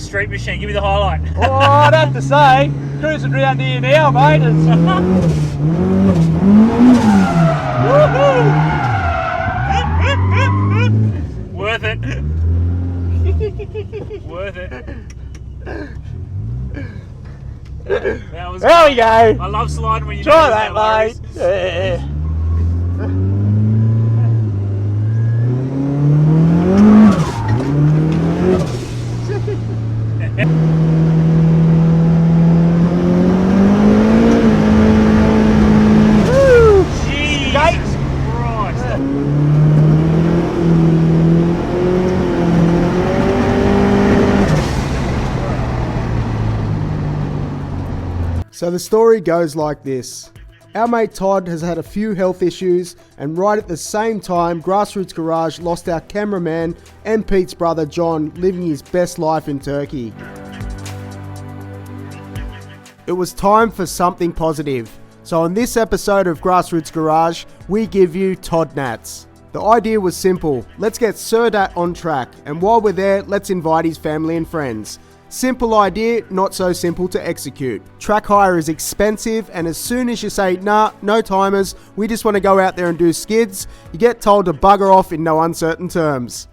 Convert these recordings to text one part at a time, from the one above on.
street machine. Give me the highlight. Oh, I'd have to say, cruising around here now, mate. Worth it. Worth it. That was There we go. I love sliding when you try that, mate. Yeah. So the story goes like this. Our mate Todd has had a few health issues, and right at the same time, Grassroots Garage lost our cameraman and Pete's brother John, living his best life in Turkey. It was time for something positive. So on this episode of Grassroots Garage, we give you Toddnats. The idea was simple. Let's get SIRDAT on track, and while we're there, let's invite his family and friends. Simple idea, not so simple to execute. Track hire is expensive, and as soon as you say, nah, no timers, we just want to go out there and do skids, you get told to bugger off in no uncertain terms.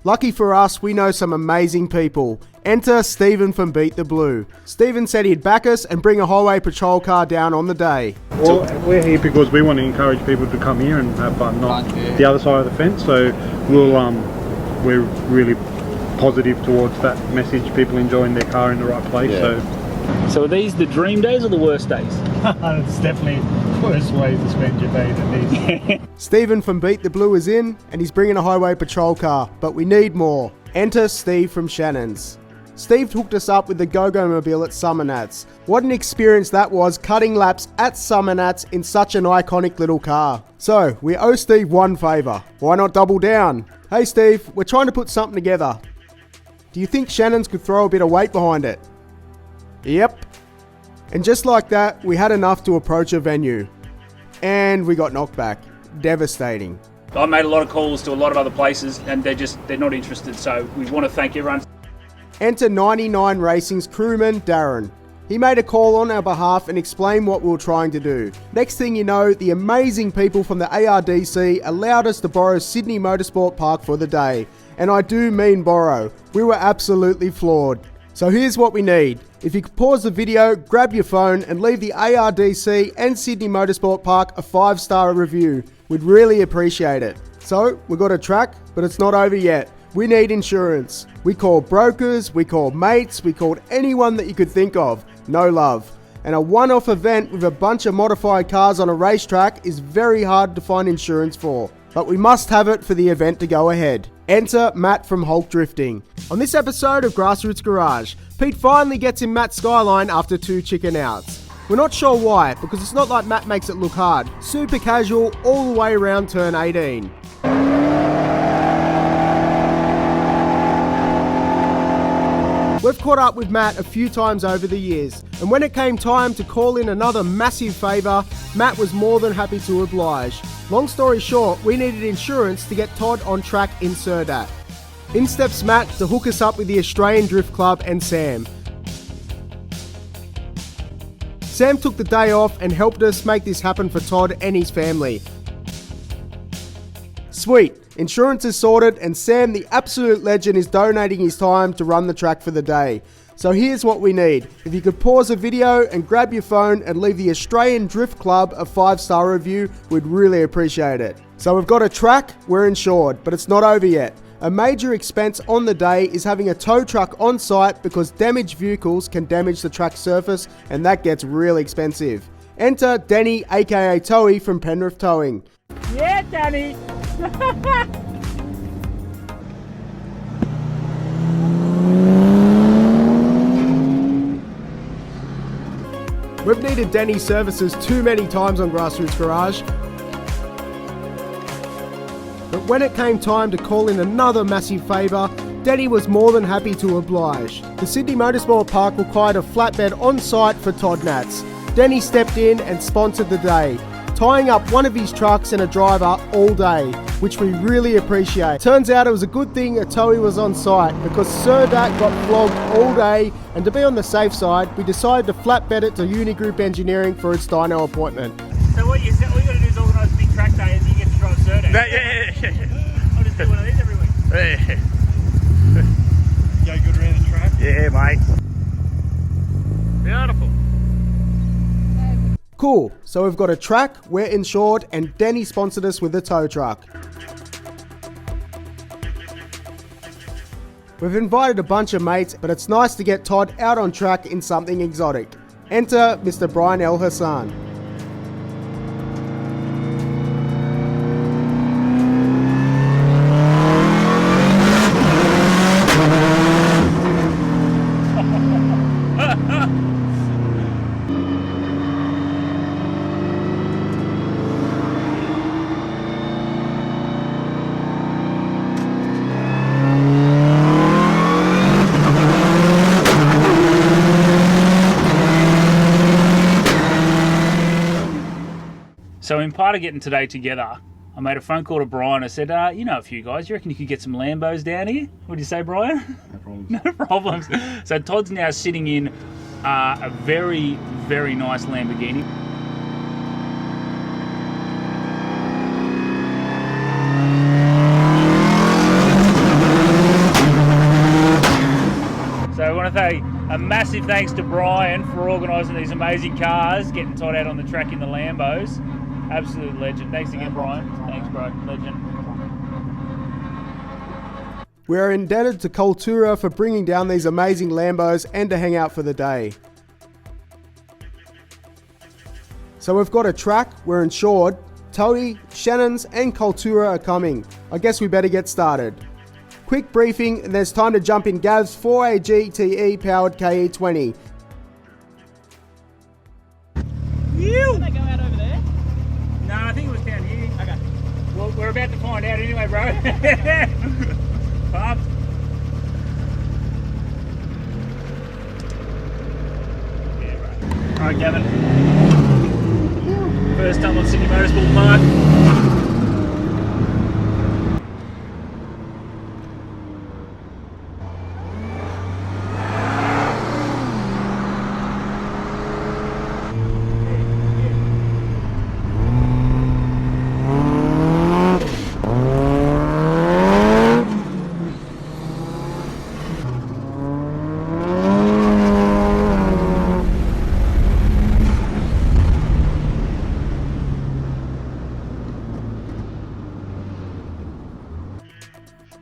Lucky for us, we know some amazing people. Enter Stephen from Beat the Blue. Stephen said he'd back us and bring a highway patrol car down on the day. Well, we're here because we want to encourage people to come here and have fun, not the other side of the fence. So we're really positive towards that message, people enjoying their car in the right place. Yeah. So are these the dream days or the worst days? It's definitely worse ways to spend your day than these. Stephen from Beat the Blue is in, and he's bringing a highway patrol car, but we need more. Enter Steve from Shannons. Steve hooked us up with the Gogo Mobile at Summernats. What an experience that was, cutting laps at Summernats in such an iconic little car. So, we owe Steve one favour. Why not double down? Hey Steve, we're trying to put something together. Do you think Shannons could throw a bit of weight behind it? Yep. And just like that, we had enough to approach a venue. And we got knocked back. Devastating. I made a lot of calls to a lot of other places and they're not interested, so we want to thank everyone. Enter 99 Racing's crewman, Darren. He made a call on our behalf and explained what we were trying to do. Next thing you know, the amazing people from the ARDC allowed us to borrow Sydney Motorsport Park for the day. And I do mean borrow. We were absolutely floored. So here's what we need. If you could pause the video, grab your phone and leave the ARDC and Sydney Motorsport Park a 5-star review. We'd really appreciate it. So, we got a track, but it's not over yet. We need insurance. We called brokers, we called mates, we called anyone that you could think of. No love. And a one-off event with a bunch of modified cars on a racetrack is very hard to find insurance for. But we must have it for the event to go ahead. Enter Matt from Hulk Drifting. On this episode of Grassroots Garage, Pete finally gets in Matt's Skyline after 2 chicken outs. We're not sure why, because it's not like Matt makes it look hard. Super casual all the way around turn 18. We've caught up with Matt a few times over the years, and when it came time to call in another massive favour, Matt was more than happy to oblige. Long story short, we needed insurance to get Todd on track in SIRDAT. In steps Matt to hook us up with the Australian Drift Club and Sam. Sam took the day off and helped us make this happen for Todd and his family. Sweet, insurance is sorted and Sam, the absolute legend, is donating his time to run the track for the day. So here's what we need. If you could pause the video and grab your phone and leave the Australian Drift Club a 5-star review, we'd really appreciate it. So we've got a track, we're insured, but it's not over yet. A major expense on the day is having a tow truck on site because damaged vehicles can damage the track surface and that gets really expensive. Enter Denny aka Toey from Penrith Towing. Yeah, Danny. We've needed Denny's services too many times on Grassroots Garage. But when it came time to call in another massive favour, Denny was more than happy to oblige. The Sydney Motorsport Park required a flatbed on site for Toddnats. Denny stepped in and sponsored the day, tying up one of his trucks and a driver all day. which we really appreciate. Turns out it was a good thing a towie was on site because SIRDAT got flogged all day, and to be on the safe side, we decided to flatbed it to Unigroup Engineering for its dyno appointment. So what you got to do is organise a big track day and you get to drive SIRDAT. Yeah. I'll just do one of these every week. Yeah. Go good around the track. Yeah, mate. Beautiful. Cool, so we've got a track, we're insured, and Denny sponsored us with a tow truck. We've invited a bunch of mates, but it's nice to get Todd out on track in something exotic. Enter Mr. Brian El Hassan. So in part of getting today together, I made a phone call to Brian. I said, you know a few guys, you reckon you could get some Lambos down here? What do you say, Brian? No problems. No problems. So Todd's now sitting in a very, very nice Lamborghini. So I want to say a massive thanks to Brian for organising these amazing cars, getting Todd out on the track in the Lambos. Absolute legend. Thanks again, Brian. Thanks, bro. Legend. We're indebted to Cultura for bringing down these amazing Lambos and to hang out for the day. So we've got a track, we're insured, Towie, Shannons and Cultura are coming. I guess we better get started. Quick briefing and there's time to jump in Gav's 4AGTE powered KE20. You! They go out over there? No, I think it was down here. Okay. Well, we're about to find out anyway, bro. Pumped. Yeah, bro. Alright, Gavin. First time on Sydney Motorsport Park.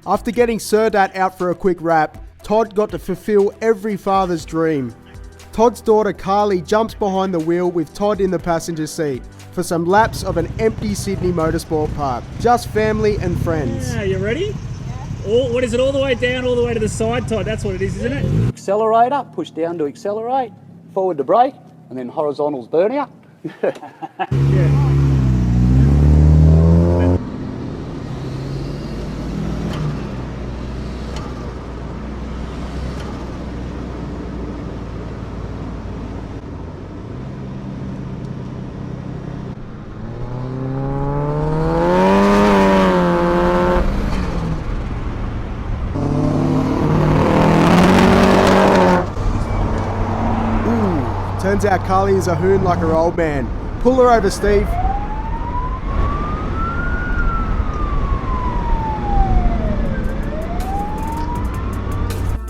After getting SIRDAT out for a quick wrap, Todd got to fulfill every father's dream. Todd's daughter Carly jumps behind the wheel with Todd in the passenger seat for some laps of an empty Sydney Motorsport Park. Just family and friends. Yeah, you ready? All, what is it, all the way down, all the way to the side, Todd? That's what it is, isn't it? Accelerator, push down to accelerate, forward to brake, and then horizontal's burnout. Yeah. Turns out Carly is a hoon like her old man. Pull her over, Steve.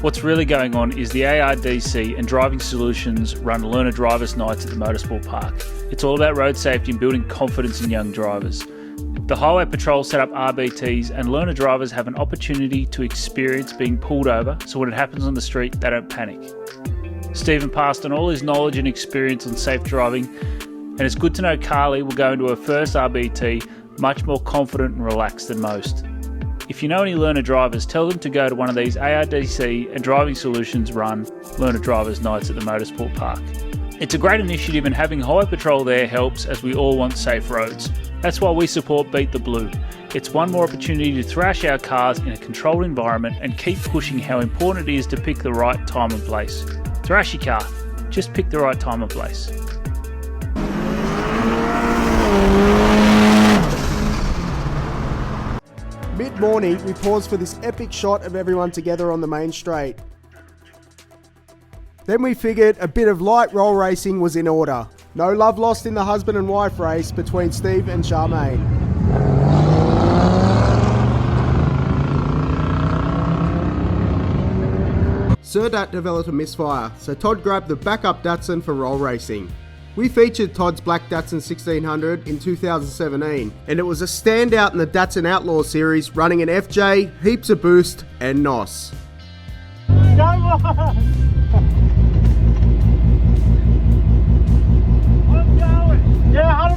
What's really going on is the ARDC and Driving Solutions run Learner Drivers Nights at the Motorsport Park. It's all about road safety and building confidence in young drivers. The Highway Patrol set up RBTs and learner drivers have an opportunity to experience being pulled over, so when it happens on the street, they don't panic. Stephen passed on all his knowledge and experience on safe driving, and it's good to know Carly will go into her first RBT much more confident and relaxed than most. If you know any learner drivers, tell them to go to one of these ARDC and Driving Solutions run Learner Drivers Nights at the Motorsport Park. It's a great initiative and having Highway Patrol there helps as we all want safe roads. That's why we support Beat the Blue. It's one more opportunity to thrash our cars in a controlled environment and keep pushing how important it is to pick the right time and place. Thrash your car, just pick the right time and place. Mid-morning, we paused for this epic shot of everyone together on the main straight. Then we figured a bit of light roll racing was in order. No love lost in the husband and wife race between Steve and Charmaine. SIRDAT developed a misfire, so Todd grabbed the backup Datsun for roll racing. We featured Todd's black Datsun 1600 in 2017, and it was a standout in the Datsun Outlaw series, running an FJ, heaps of boost, and NOS. Come on! I'm going! Yeah,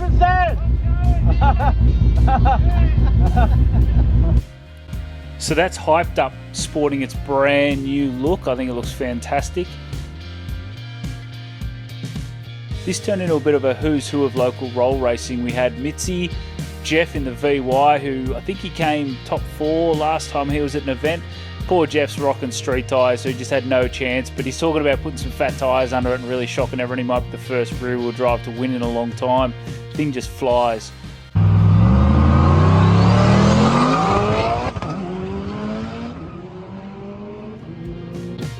100%! So that's hyped up, sporting its brand new look. I think it looks fantastic. This turned into a bit of a who's who of local roll racing. We had Mitzi, Jeff in the VY, who I think he came top 4 last time he was at an event. Poor Jeff's rocking street tyres, so he just had no chance, but he's talking about putting some fat tyres under it and really shocking everyone. He might be the first rear-wheel drive to win in a long time. Thing just flies.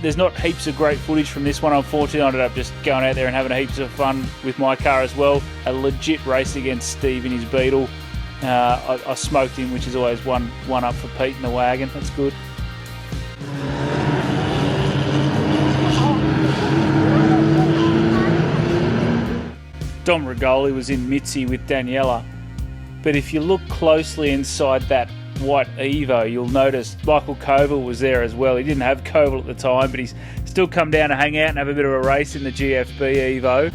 There's not heaps of great footage from this one, unfortunately. I ended up just going out there and having heaps of fun with my car as well. A legit race against Steve in his Beetle. I smoked him, which is always one up for Pete in the wagon. That's good. Dom Rigoli was in Mitzi with Daniela, but if you look closely inside that white Evo, you'll notice Michael Koval was there as well. He didn't have Koval at the time, but he's still come down to hang out and have a bit of a race in the GFB Evo.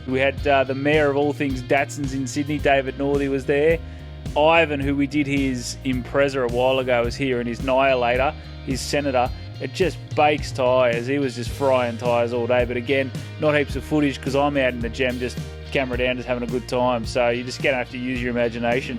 We had the mayor of all things Datsuns in Sydney, David Northey, was there. Ivan, who we did his Impreza a while ago, was here, and his Annihilator, his Senator. It just bakes tyres. He was just frying tyres all day. But again, not heaps of footage because I'm out in the gem, just camera down, just having a good time. So you're just going to have to use your imagination.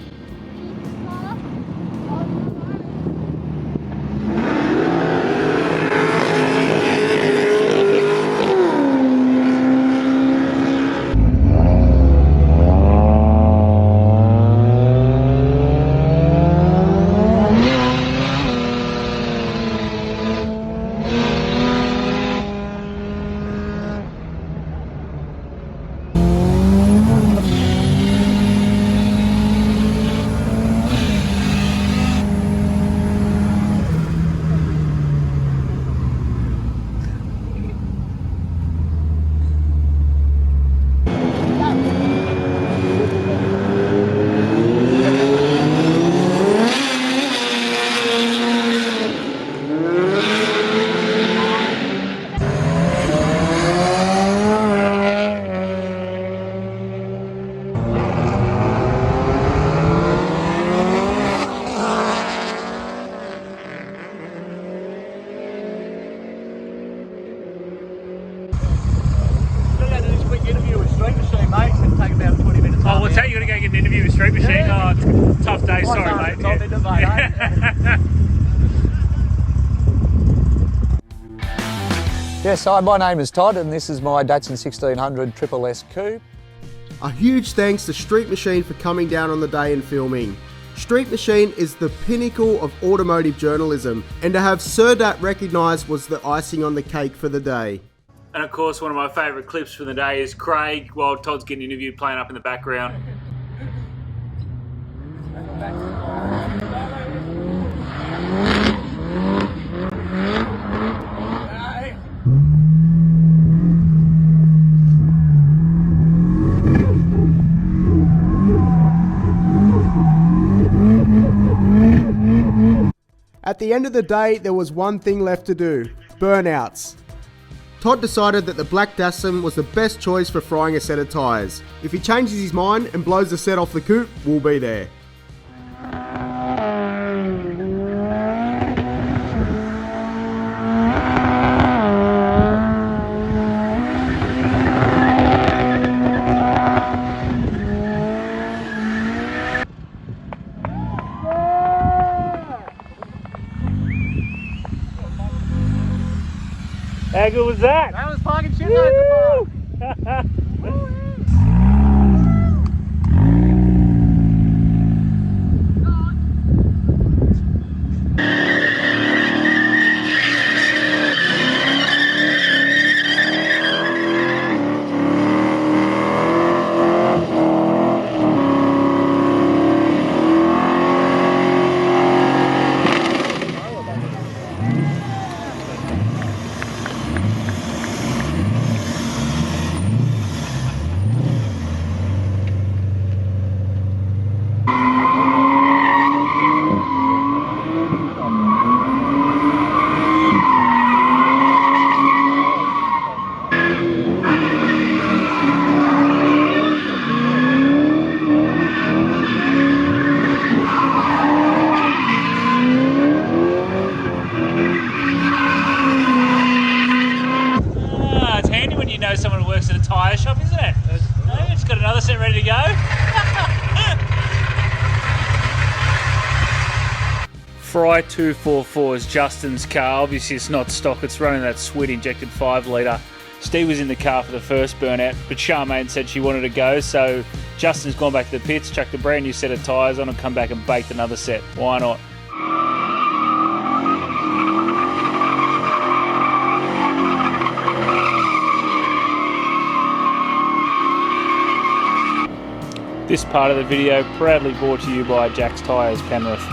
Oh, what's that? You got to go get an interview with Street Machine? Yeah. Oh, it's a tough day. Sorry, mate. Yes, hi, my name is Todd and this is my Datsun 1600 Triple S Coupe. A huge thanks to Street Machine for coming down on the day and filming. Street Machine is the pinnacle of automotive journalism, and to have SIRDAT recognised was the icing on the cake for the day. And of course, one of my favourite clips from the day is Craig, while Todd's getting interviewed, playing up in the background. At the end of the day, there was one thing left to do: burnouts. Todd decided that the black Datsun was the best choice for frying a set of tyres. If he changes his mind and blows the set off the coupe, we'll be there. How good was that? That was fucking shitloads of fun. Someone who works at a tyre shop, isn't it? No, it's got another set ready to go. Fry 244 is Justin's car. Obviously it's not stock, it's running that sweet injected 5 litre. Steve was in the car for the first burnout, but Charmaine said she wanted to go, so Justin's gone back to the pits, chucked a brand new set of tyres on and come back and baked another set. Why not? This part of the video proudly brought to you by Jack's Tyres, Penrith.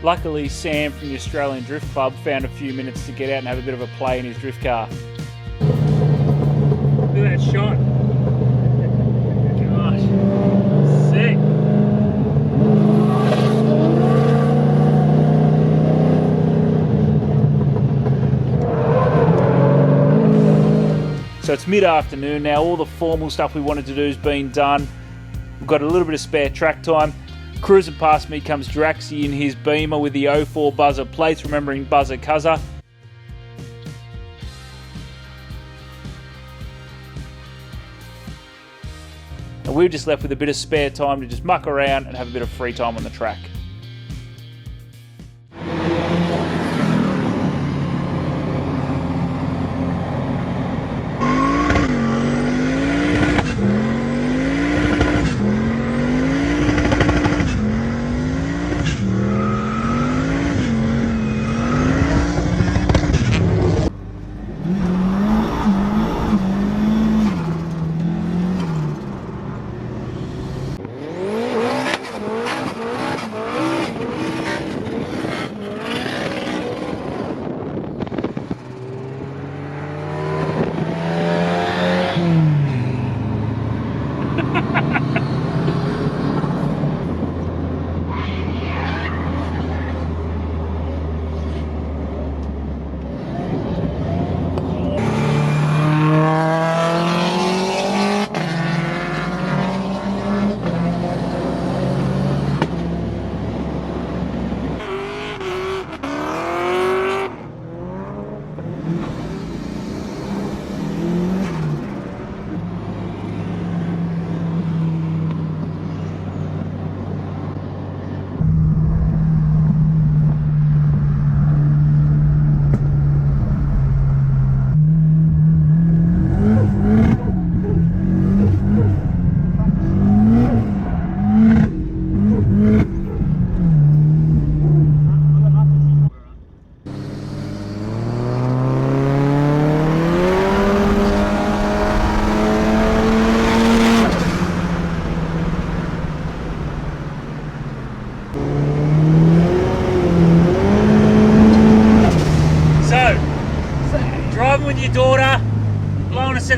Luckily, Sam from the Australian Drift Club found a few minutes to get out and have a bit of a play in his drift car. Look at that shot. Gosh, sick. So it's mid-afternoon now, all the formal stuff we wanted to do has been done. We've got a little bit of spare track time. Cruising past me comes Draxy in his Beamer with the 04 buzzer plates, remembering Buzzer Cuzzer. And we've just left with a bit of spare time to just muck around and have a bit of free time on the track.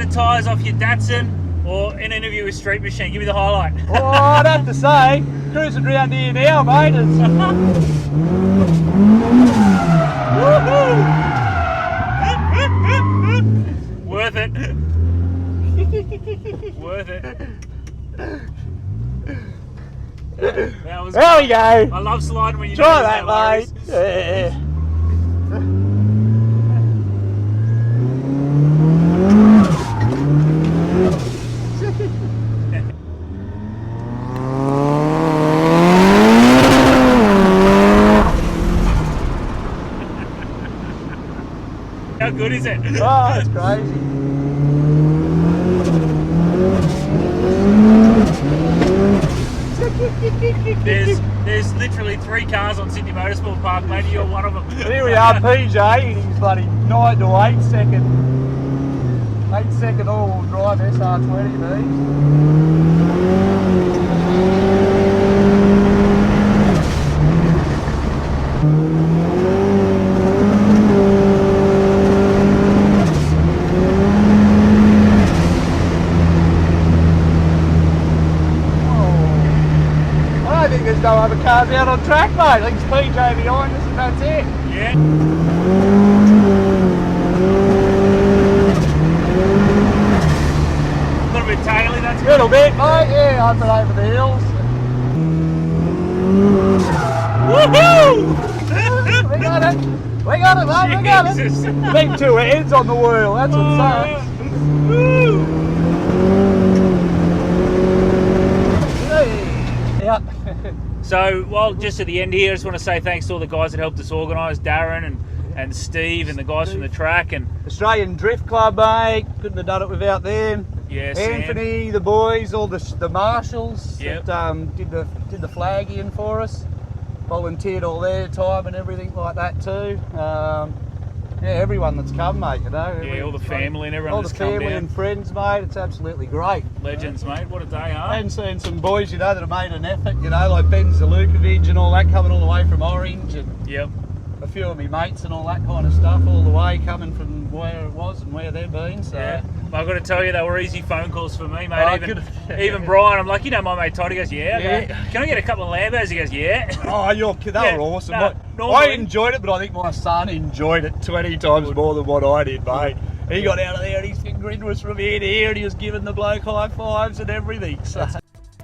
Tyres off your Datsun or an interview with Street Machine? Give me the highlight. Oh, I'd have to say, cruising around here now, mate. Worth it. Worth it. That was there we go. I love sliding when you try that, mate. Yeah. How good is it? Oh, it's crazy. There's literally 3 cars on Sydney Motorsport Park, mate. You're one of them. Here we are, PJ, and he's bloody 9 to 8 second. 8 second all-wheel drive SR20 I think there's no other cars out on track, mate. I think it's PJ behind us and that's it. Yeah. A little bit taily, that's A little bit, mate. Yeah, up and over the hills. Woohoo! We got it. We got it, mate. We got it. Jesus. Big 2 heads on the wheel. That's what sucks. Yeah. So, well, just at the end here, I just want to say thanks to all the guys that helped us organise, Darren and Steve and the guys from the track, and Australian Drift Club, mate. Couldn't have done it without them. yeah, Anthony, the boys, all the marshals Yep. that did the flag in for us. Volunteered all their time and everything like that too. Yeah, everyone that's come, mate. You know. Yeah, all the family and everyone all that's the come family down. and friends, mate. It's absolutely great. Legends, mate. What a day, huh? And seeing some boys, you know, that have made an effort. You know, like Ben Zalukovic and all that, coming all the way from Orange, and Yep. a few of my mates and all that kind of stuff, all the way coming from where it was and where they've been. So. Yeah. I've got to tell you, they were easy phone calls for me, mate. Oh, Even Brian, I'm like, you know my mate Todd, he goes, yeah. Yeah. Can I get a couple of Lambos? He goes, yeah. Oh, they Yeah, were awesome. no, I normally- enjoyed it, but I think my son enjoyed it 20 times more than what I did, mate. He got out of there and his fingering was from ear to ear and he was giving the bloke high fives and everything. So.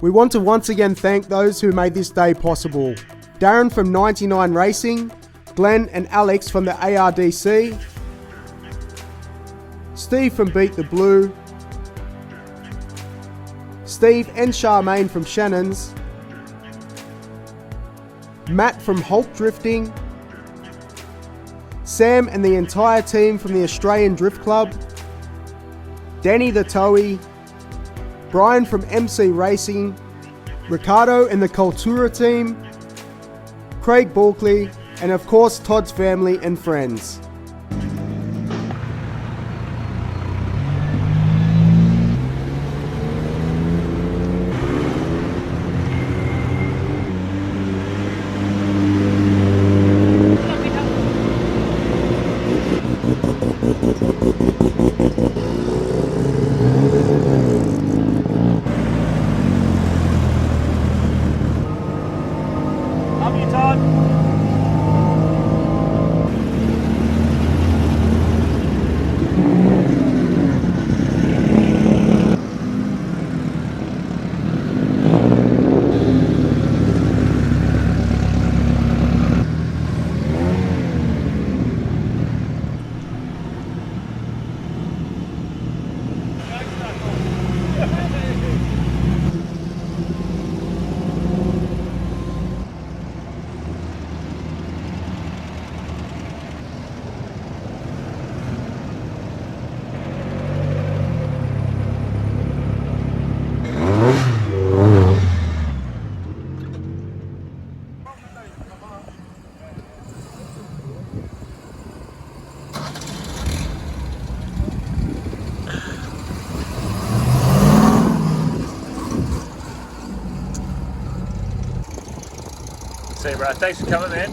We want to once again thank those who made this day possible. Darren from 99 Racing, Glenn and Alex from the ARDC, Steve from Beat the Blue, Steve and Charmaine from Shannons, Matt from Hulk Drifting, Sam and the entire team from the Australian Drift Club, Danny the Towie, Brian from MC Racing, Ricardo and the Cultura team, Craig Bulkley, and of course Todd's family and friends. Love you, Todd. See you, bro. Thanks for coming, man.